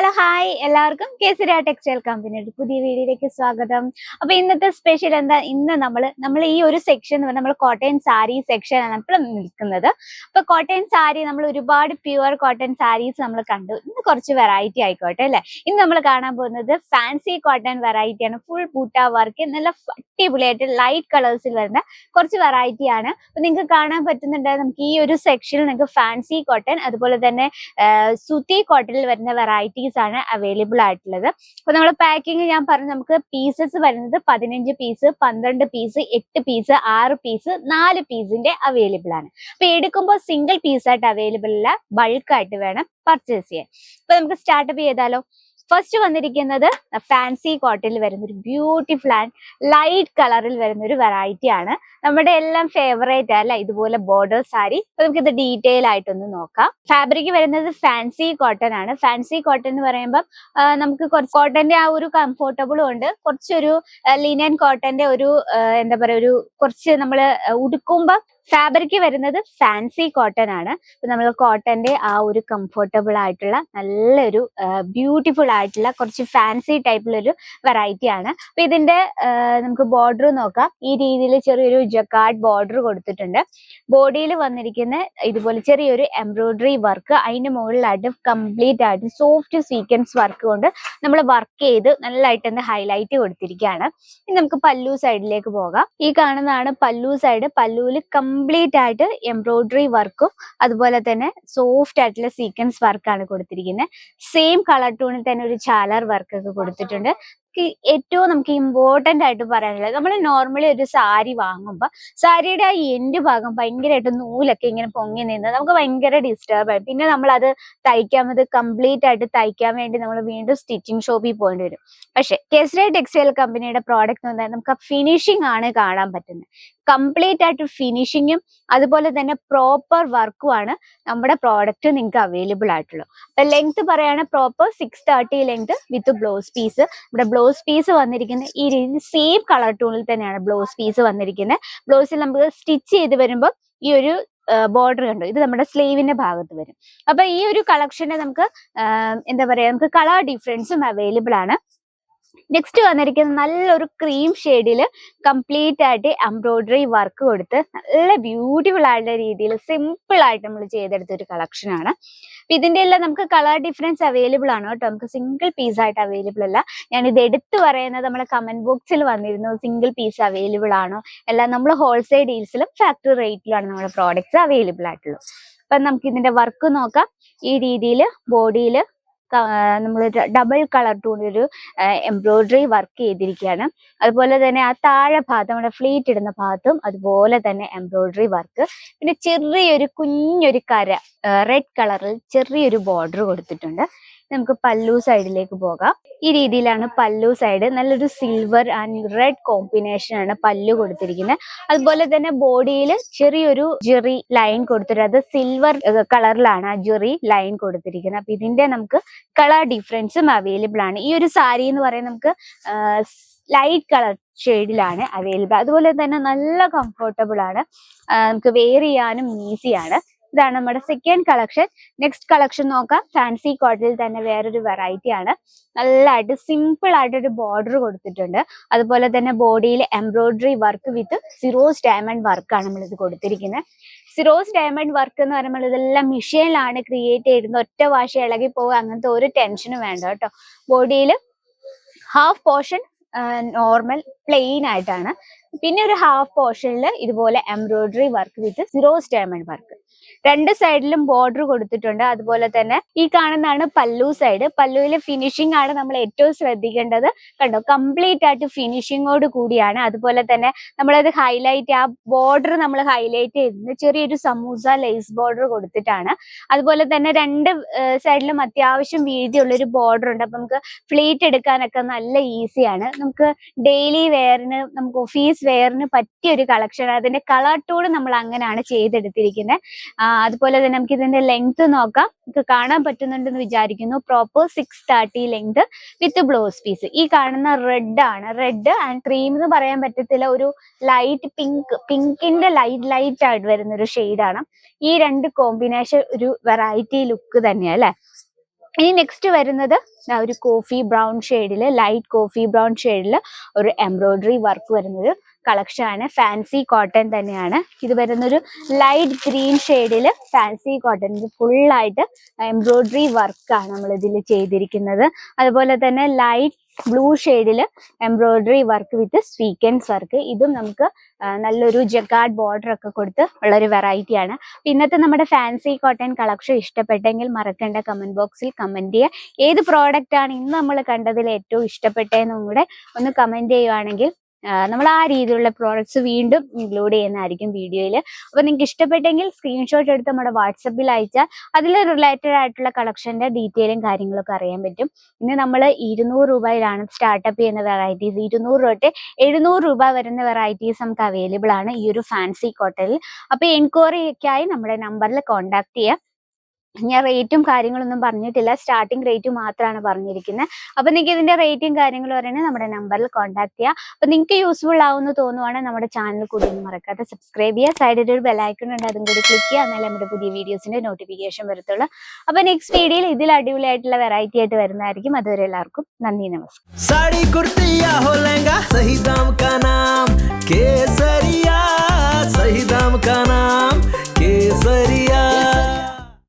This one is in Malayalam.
ഹലോ ഹായ് എല്ലാവർക്കും കേസരിയ ടെക്സ്റ്റൈൽ കമ്പനിയുടെ പുതിയ വീഡിയോയിലേക്ക് സ്വാഗതം. അപ്പൊ ഇന്നത്തെ സ്പെഷ്യൽ എന്താ, ഇന്ന് നമ്മൾ ഈ ഒരു സെക്ഷൻ നമ്മൾ കോട്ടൺ സാരി സെക്ഷൻ ആണ് ഇപ്പോൾ നിൽക്കുന്നത്. അപ്പൊ കോട്ടൺ സാരി നമ്മൾ ഒരുപാട് പ്യുവർ കോട്ടൺ സാരീസ് നമ്മൾ കണ്ടു. ഇന്ന് കുറച്ച് വെറൈറ്റി ആയിക്കോട്ടെ അല്ലെ. ഇന്ന് നമ്മൾ കാണാൻ പോകുന്നത് ഫാൻസി കോട്ടൺ വെറൈറ്റി ആണ്. ഫുൾ ബൂട്ട വർക്ക്, നല്ല അടിപൊളിയായിട്ട് ലൈറ്റ് കളേഴ്സിൽ വരുന്ന കുറച്ച് വെറൈറ്റി ആണ്. അപ്പൊ നിങ്ങൾക്ക് കാണാൻ പറ്റുന്നുണ്ട്, നമുക്ക് ഈ ഒരു സെക്ഷനിൽ നിങ്ങൾക്ക് ഫാൻസി കോട്ടൺ അതുപോലെ തന്നെ സുതി കോട്ടണിൽ വരുന്ന വെറൈറ്റീസ് ആണ് അവൈലബിൾ ആയിട്ടുള്ളത്. അപ്പൊ നമ്മൾ പാക്കിങ് ഞാൻ പറഞ്ഞു, നമുക്ക് പീസസ് വരുന്നത് 15 പീസ്, 12 പീസ്, 8 പീസ്, 6 പീസ്, 4 പീസിന്റെ അവൈലബിൾ ആണ്. അപ്പൊ എടുക്കുമ്പോൾ സിംഗിൾ പീസ് ആയിട്ട് അവൈലബിൾ അല്ല, ബൾക്ക് ആയിട്ട് വേണം പർച്ചേസ് ചെയ്യാൻ. അപ്പൊ നമുക്ക് സ്റ്റാർട്ടപ്പ് ചെയ്താലോ. ഫസ്റ്റ് വന്നിരിക്കുന്നത് ഫാൻസി കോട്ടണിൽ വരുന്ന ഒരു ബ്യൂട്ടിഫുൾ ആൻഡ് ലൈറ്റ് കളറിൽ വരുന്ന ഒരു വെറൈറ്റി ആണ്. നമ്മുടെ എല്ലാം ഫേവറേറ്റ് അല്ല ഇതുപോലെ ബോർഡർ സാരി. അപ്പൊ നമുക്ക് ഇത് ഡീറ്റെയിൽ ആയിട്ടൊന്ന് നോക്കാം. ഫാബ്രിക് വരുന്നത് ഫാൻസി കോട്ടൺ ആണ്. ഫാൻസി കോട്ടൺ എന്ന് പറയുമ്പോൾ നമുക്ക് കുറച്ച് കോട്ടന്റെ ആ ഒരു കംഫോർട്ടബിളും ഉണ്ട്, കുറച്ചൊരു ലിനൻ കോട്ടന്റെ ഒരു എന്താ പറയുക, ഒരു കുറച്ച് നമ്മൾ ഉടുക്കുമ്പോൾ ഫാബ്രിക് വരുന്നത് ഫാൻസി കോട്ടൺ ആണ്. അപ്പൊ നമ്മൾ കോട്ടന്റെ ആ ഒരു കംഫോർട്ടബിൾ ആയിട്ടുള്ള നല്ലൊരു ബ്യൂട്ടിഫുൾ ആയിട്ടുള്ള കുറച്ച് ഫാൻസി ടൈപ്പിലൊരു വെറൈറ്റി ആണ്. അപ്പൊ ഇതിന്റെ നമുക്ക് ബോർഡർ നോക്കാം. ഈ രീതിയിൽ ചെറിയൊരു ജക്കാർഡ് ബോർഡർ കൊടുത്തിട്ടുണ്ട്. ബോഡിയിൽ വന്നിരിക്കുന്ന ഇതുപോലെ ചെറിയൊരു എംബ്രോയിഡറി വർക്ക്, അതിന്റെ മുകളിലായിട്ട് കംപ്ലീറ്റ് ആയിട്ട് സോഫ്റ്റ് സീക്വൻസ് വർക്ക് കൊണ്ട് നമ്മൾ വർക്ക് ചെയ്ത് നല്ലതായിട്ട് ഹൈലൈറ്റ് കൊടുത്തിരിക്കുകയാണ്. ഇനി നമുക്ക് പല്ലു സൈഡിലേക്ക് പോകാം. ഈ കാണുന്നതാണ് പല്ലു സൈഡ്. പല്ലുവിൽ കംപ്ലീറ്റ് ആയിട്ട് എംബ്രോയിഡറി വർക്കും അതുപോലെ തന്നെ സോഫ്റ്റ് ആയിട്ടുള്ള സീക്വൻസ് വർക്കാണ് കൊടുത്തിരിക്കുന്നത്. സെയിം കളർ ടൂണിൽ തന്നെ ഒരു ചാലർ വർക്ക് ഒക്കെ കൊടുത്തിട്ടുണ്ട്. ഏറ്റവും നമുക്ക് ഇമ്പോർട്ടന്റ് ആയിട്ട് പറയാനുള്ളത്, നമ്മൾ നോർമലി ഒരു സാരി വാങ്ങുമ്പോൾ സാരിയുടെ ആ എൻഡ് ഭാഗം ഭയങ്കരമായിട്ട് നൂലൊക്കെ ഇങ്ങനെ പൊങ്ങി നിന്ന് നമുക്ക് ഭയങ്കര ഡിസ്റ്റർബ് ആയി. പിന്നെ നമ്മൾ അത് തയ്ക്കാമത് കംപ്ലീറ്റ് ആയിട്ട് തയ്ക്കാൻ വേണ്ടി നമ്മൾ വീണ്ടും സ്റ്റിച്ചിങ് ഷോപ്പിൽ പോകേണ്ടി വരും. പക്ഷെ കേസരിയ ടെക്സ്റ്റൈൽ കമ്പനിയുടെ പ്രോഡക്റ്റ് എന്ന് പറഞ്ഞാൽ നമുക്ക് ആ ഫിനിഷിംഗ് ആണ് കാണാൻ പറ്റുന്നത്. കംപ്ലീറ്റ് ആയിട്ട് ഫിനിഷിങ്ങും അതുപോലെ തന്നെ പ്രോപ്പർ വർക്കും ആണ് നമ്മുടെ പ്രോഡക്റ്റ് നിങ്ങൾക്ക് അവൈലബിൾ ആയിട്ടുള്ളൂ. അപ്പൊ ലെങ്ത് പറയാണ് proper 630 length with blouse piece. ഇവിടെ ബ്ലൗസ് പീസ് വന്നിരിക്കുന്നത് ഈ രീതിയിൽ സെയിം കളർ ടൂണിൽ തന്നെയാണ് ബ്ലൗസ് പീസ് വന്നിരിക്കുന്നത്. ബ്ലൗസിൽ നമുക്ക് സ്റ്റിച്ച് ചെയ്ത് വരുമ്പോൾ ഈ ഒരു ബോർഡർ കണ്ടു, ഇത് നമ്മുടെ സ്ലീവിന്റെ ഭാഗത്ത് വരും. അപ്പൊ ഈ ഒരു കളക്ഷന് നമുക്ക് എന്താ പറയാ, നമുക്ക് കളർ ഡിഫറൻസും അവൈലബിൾ ആണ്. നെക്സ്റ്റ് വന്നിരിക്കുന്നത് നല്ലൊരു ക്രീം ഷെയ്ഡിൽ കംപ്ലീറ്റ് ആയിട്ട് എംബ്രോയിഡറി വർക്ക് കൊടുത്ത് നല്ല ബ്യൂട്ടിഫുൾ ആയിട്ടുള്ള രീതിയിൽ സിമ്പിൾ ആയിട്ട് നമ്മൾ ചെയ്തെടുത്ത ഒരു കളക്ഷൻ ആണ്. ഇതിന്റെ എല്ലാം നമുക്ക് കളർ ഡിഫറൻസ് അവൈലബിൾ ആണ് കേട്ടോ, നമുക്ക് സിംഗിൾ പീസ് ആയിട്ട് അവൈലബിൾ അല്ല. ഞാൻ ഇത് എടുത്തു പറയുന്നത് നമ്മുടെ കമന്റ് ബോക്സിൽ വന്നിരുന്നു സിംഗിൾ പീസ് അവൈലബിൾ ആണോ, എല്ലാം നമ്മൾ ഹോൾസെയിൽ ഡീൽസിലും ഫാക്ടറി റേറ്റിലാണ് നമ്മുടെ പ്രോഡക്ട്സ് അവൈലബിൾ ആയിട്ടുള്ളത്. അപ്പൊ നമുക്ക് ഇതിന്റെ വർക്ക് നോക്കാം. ഈ രീതിയിൽ ബോഡിയിൽ നമ്മൾ ഡബിൾ കളർ ടൂണിലൊരു എംബ്രോയിഡറി വർക്ക് ചെയ്തിരിക്കുകയാണ്. അതുപോലെ തന്നെ ആ താഴെ ഭാഗത്ത് നമ്മുടെ ഫ്ലീറ്റ് ഇടുന്ന ഭാഗത്തും അതുപോലെ തന്നെ എംബ്രോയിഡറി വർക്ക്. പിന്നെ ചെറിയൊരു കുഞ്ഞൊരു കര റെഡ് കളറിൽ ചെറിയൊരു ബോർഡർ കൊടുത്തിട്ടുണ്ട്. നമുക്ക് പല്ലു സൈഡിലേക്ക് പോകാം. ഈ രീതിയിലാണ് പല്ലു സൈഡ്. നല്ലൊരു സിൽവർ ആൻഡ് റെഡ് കോമ്പിനേഷൻ ആണ് പല്ലു കൊടുത്തിരിക്കുന്നത്. അതുപോലെ തന്നെ ബോഡിയിൽ ചെറിയൊരു ജെറി ലൈൻ കൊടുത്തിട്ട് അത് സിൽവർ കളറിലാണ് ആ ജെറി ലൈൻ കൊടുത്തിരിക്കുന്നത്. അപ്പൊ ഇതിന്റെ നമുക്ക് കളർ ഡിഫറൻസും അവൈലബിൾ ആണ്. ഈ ഒരു സാരി എന്ന് പറയുന്നത് നമുക്ക് ലൈറ്റ് കളർ ഷെയ്ഡിലാണ് അവൈലബിൾ. അതുപോലെ തന്നെ നല്ല കംഫർട്ടബിൾ ആണ്, നമുക്ക് വെയർ ചെയ്യാനും ഈസിയാണ്. ഇതാണ് നമ്മുടെ സെക്കൻഡ് കളക്ഷൻ. നെക്സ്റ്റ് കളക്ഷൻ നോക്കാം. ഫാൻസി കോട്ടണിൽ തന്നെ വേറൊരു വെറൈറ്റി ആണ്. നല്ലതായിട്ട് സിമ്പിൾ ആയിട്ടൊരു ബോർഡർ കൊടുത്തിട്ടുണ്ട്. അതുപോലെ തന്നെ ബോഡിയിൽ embroidery work with Syros diamond വർക്കാണ് നമ്മളിത് കൊടുത്തിരിക്കുന്നത്. സിറോസ് ഡയമണ്ട് വർക്ക് എന്ന് പറയുമ്പോൾ ഇതെല്ലാം മെഷീനിലാണ് ക്രിയേറ്റ് ചെയ്യുന്നത്. ഒറ്റ വാശ ഇളകി പോകുക അങ്ങനത്തെ ഒരു ടെൻഷനും വേണ്ട കേട്ടോ. ബോഡിയിൽ ഹാഫ് പോർഷൻ നോർമൽ പ്ലെയിൻ ആയിട്ടാണ്, പിന്നെ ഒരു ഹാഫ് പോർഷനിൽ ഇതുപോലെ embroidery work with Syros diamond work. രണ്ട് സൈഡിലും ബോർഡർ കൊടുത്തിട്ടുണ്ട്. അതുപോലെ തന്നെ ഈ കാണുന്നതാണ് പല്ലു സൈഡ്. പല്ലുവിലെ ഫിനിഷിംഗ് ആണ് നമ്മൾ ഏറ്റവും ശ്രദ്ധിക്കേണ്ടത്. കണ്ടോ, കംപ്ലീറ്റ് ആയിട്ട് ഫിനിഷിങ്ങോട് കൂടിയാണ്. അതുപോലെ തന്നെ നമ്മളത് ഹൈലൈറ്റ്, ആ ബോർഡർ നമ്മൾ ഹൈലൈറ്റ് ചെയ്തത് ചെറിയൊരു സമൂസ ലേസ് ബോർഡർ കൊടുത്തിട്ടാണ്. അതുപോലെ തന്നെ രണ്ട് സൈഡിലും അത്യാവശ്യം വീതിയുള്ളൊരു ബോർഡർ ഉണ്ട്. അപ്പൊ നമുക്ക് ഫ്ലീറ്റ് എടുക്കാനൊക്കെ നല്ല ഈസിയാണ്. നമുക്ക് ഡെയിലി വെയറിന്, നമുക്ക് ഓഫീസ് വെയറിന് പറ്റിയ ഒരു കളക്ഷൻ. അതിന്റെ കളർ ടൂൺ നമ്മൾ അങ്ങനെയാണ് ചെയ്തെടുത്തിരിക്കുന്നത്. അതുപോലെ തന്നെ നമുക്ക് ഇതിന്റെ ലെങ്ത് നോക്കാം. നമുക്ക് കാണാൻ പറ്റുന്നുണ്ടെന്ന് വിചാരിക്കുന്നു. Proper 630 length with blouse piece. ഈ കാണുന്ന റെഡ് ആണ്, റെഡ് ആൻഡ് ക്രീം എന്ന് പറയാൻ പറ്റത്തില്ല, ഒരു ലൈറ്റ് പിങ്ക്, പിങ്കിന്റെ ലൈറ്റ് ആയിട്ട് വരുന്ന ഒരു ഷെയ്ഡാണ്. ഈ രണ്ട് കോമ്പിനേഷൻ ഒരു വെറൈറ്റി ലുക്ക് തന്നെയാണ് അല്ലെ. ഇനി നെക്സ്റ്റ് വരുന്നത് ഒരു കോഫി ബ്രൗൺ ഷെയ്ഡിൽ, ലൈറ്റ് കോഫി ബ്രൗൺ ഷെയ്ഡിൽ ഒരു എംബ്രോയിഡറി വർക്ക് വരുന്നൊരു കളക്ഷൻ ആണ്. ഫാൻസി കോട്ടൺ തന്നെയാണ്. ഇത് വരുന്നൊരു ലൈറ്റ് ഗ്രീൻ ഷെയ്ഡിൽ ഫാൻസി കോട്ടൺ, ഇത് ഫുള്ളായിട്ട് എംബ്രോയിഡറി വർക്കാണ് നമ്മൾ ഇതിൽ ചെയ്തിരിക്കുന്നത്. അതുപോലെ തന്നെ ലൈറ്റ് ബ്ലൂ ഷെയ്ഡിൽ embroidery work with sequins work. ഇതും നമുക്ക് നല്ലൊരു ജക്കാർഡ് ബോർഡർ ഒക്കെ കൊടുത്ത് ഉള്ളൊരു വെറൈറ്റിയാണ്. ഇന്നത്തെ നമ്മുടെ ഫാൻസി കോട്ടൺ കളക്ഷൻ ഇഷ്ടപ്പെട്ടെങ്കിൽ മറക്കേണ്ട, കമന്റ് ബോക്സിൽ കമന്റ് ചെയ്യുക. ഏത് പ്രോഡക്റ്റ് ആണ് ഇന്ന് നമ്മൾ കണ്ടതിൽ ഏറ്റവും ഇഷ്ടപ്പെട്ടതെന്നും കൂടെ ഒന്ന് കമന്റ് ചെയ്യുവാണെങ്കിൽ നമ്മൾ ആ രീതിയിലുള്ള പ്രോഡക്ട്സ് വീണ്ടും ഇൻക്ലൂഡ് ചെയ്യുന്നതായിരിക്കും വീഡിയോയിൽ. അപ്പോൾ നിങ്ങൾക്ക് ഇഷ്ടപ്പെട്ടെങ്കിൽ സ്ക്രീൻഷോട്ട് എടുത്ത് നമ്മുടെ വാട്സപ്പിൽ അയച്ചാൽ അതിൽ റിലേറ്റഡ് ആയിട്ടുള്ള കളക്ഷൻ്റെ ഡീറ്റെയിലും കാര്യങ്ങളൊക്കെ അറിയാൻ പറ്റും. ഇന്ന് നമ്മൾ 200 രൂപയിലാണ് സ്റ്റാർട്ടപ്പ് ചെയ്യുന്ന വെറൈറ്റീസ്. 200 തൊട്ട് 700 രൂപ വരുന്ന വെറൈറ്റീസ് നമുക്ക് അവൈലബിൾ ആണ് ഈ ഒരു ഫാൻസി കോട്ടണിൽ. അപ്പോൾ എൻക്വയറിക്കായി നമ്മുടെ നമ്പറിൽ കോൺടാക്ട് ചെയ്യുക. ഞാൻ റേറ്റും കാര്യങ്ങളൊന്നും പറഞ്ഞിട്ടില്ല, സ്റ്റാർട്ടിംഗ് റേറ്റ് മാത്രമാണ് പറഞ്ഞിരിക്കുന്നത്. അപ്പൊ നിങ്ങൾക്ക് ഇതിന്റെ റേറ്റും കാര്യങ്ങളും പറയണേ നമ്മുടെ നമ്പറിൽ കോൺടാക്ട് ചെയ്യുക. അപ്പൊ നിങ്ങൾക്ക് യൂസ്ഫുൾ ആവുമെന്ന് തോന്നുവാണെങ്കിൽ നമ്മുടെ ചാനൽ കൂടി ഒന്നും മറക്കാതെ സബ്സ്ക്രൈബ് ചെയ്യുക. സൈഡിൽ ഒരു ബെലൈക്കൺ ഉണ്ട്, അതും കൂടി ക്ലിക്ക് ചെയ്യുക, എന്നാലും നമ്മുടെ പുതിയ വീഡിയോസിന്റെ നോട്ടിഫിക്കേഷൻ വരത്തുള്ളൂ. അപ്പൊ നെക്സ്റ്റ് വീഡിയോയിൽ ഇതിൽ അടിപൊളിയായിട്ടുള്ള വെറൈറ്റി ആയിട്ട് വരുന്നതായിരിക്കും. അതുവരെ എല്ലാവർക്കും നന്ദി, നമസ്കാരം.